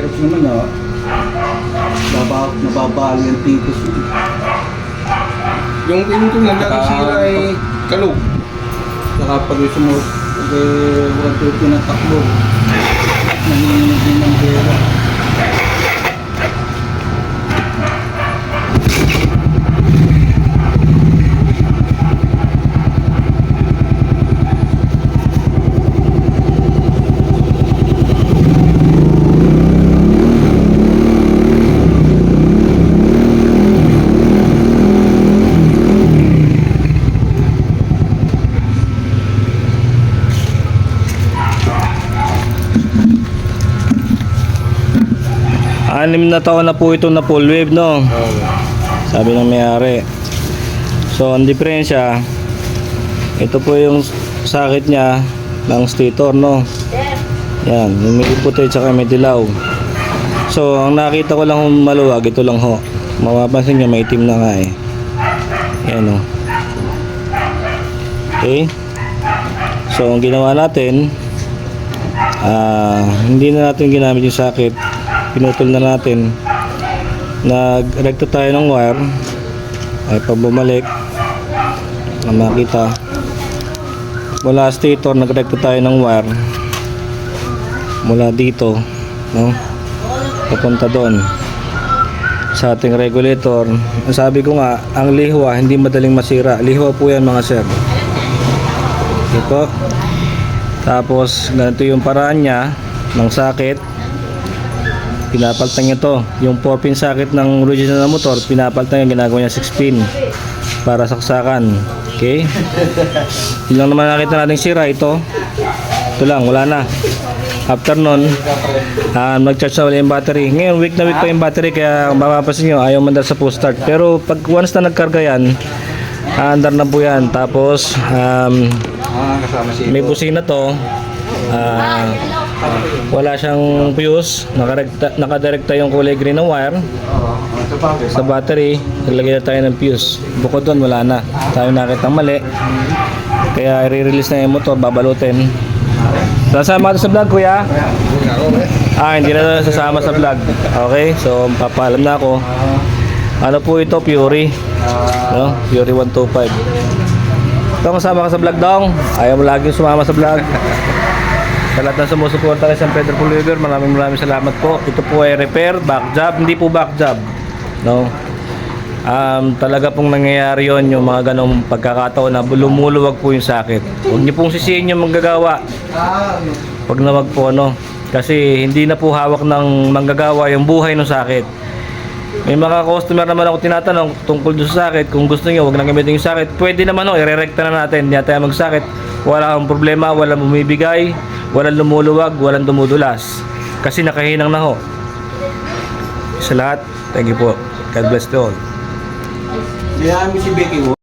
Xerox naman nababali ang tipos. Yung pinto lang nakasira ay kalog. Saka pag sumot, huwag ito pinatakbo. Nanginginig din ng pera. Anim na taon na po ito na full wave, no? Sabi ng may-ari. So ang diferensya, ito po yung sakit niya ng stator, no? Yan, yung may puti tsaka may dilaw. So ang nakita ko lang maluwag, ito lang ho. Mapapansin nyo, may itim na nga eh. Yan, no? Okay. So ang ginawa natin, hindi na natin ginamit yung sakit, pinutol na natin. Nag-recto tayo ng wire ay pag bumalik makita mula stator, nag-recto tayo ng wire mula dito, no, papunta doon sa ating regulator. Sabi ko nga, ang lihwa hindi madaling masira. Lihwa po yan mga sir. Ito. Tapos ganito yung paraan niya ng sakit. Pinapaltan niya to. Yung 4-pin socket ng original na motor, pinapaltan niya, ginagawa niya 6-pin para saksakan. Okay? Yun lang naman nakita natin sira. Ito lang, wala na. After nun, nag-charge na wala yung battery. Ngayon, weak na weak pa yung battery, kaya mapapasin nyo, ayaw mandar sa full start. Pero pag once na nagkarga yan, andar na po yan. Tapos may busina to. Wala siyang fuse, nakadirekta yung kulay green na wire sa battery. Naglagay na tayo ng fuse. Bukod doon, wala na. Tayo nakita mali, kaya i-release na yung motor, babalutin. Sasama ka sa vlog, kuya? Hindi na sasama sa vlog. Okay, so papaalam na ako. Ano po ito? Fury, no? Fury 125. Ito, kasama ka sa vlog, dong. Ayaw mo laging sumama sa vlog. Sa lahat ng sumusuporta kay San Pedro Pulveyor, maraming salamat po. Ito po ay repair, back job, hindi po back job, no? Talaga pong nangyayari yon, yung mga ganong pagkakataon na lumuluwag po yung sakit. Huwag niyo pong sisihin yung manggagawa. Huwag na wag po, no? Kasi hindi na po hawak ng manggagawa yung buhay ng sakit. May mga customer naman ako tinatanong tungkol doon sa sakit. Kung gusto niyo, wag nang gamitin yung sakit. Pwede naman, no? Irerekta na natin. Hindi na tayo magsakit. Wala akong problema, walang bumibigay, walang lumuluwag, walang dumudulas. Kasi nakahinang na ho. Sa lahat, thank you po. God bless you all. Kaya si Becky mo.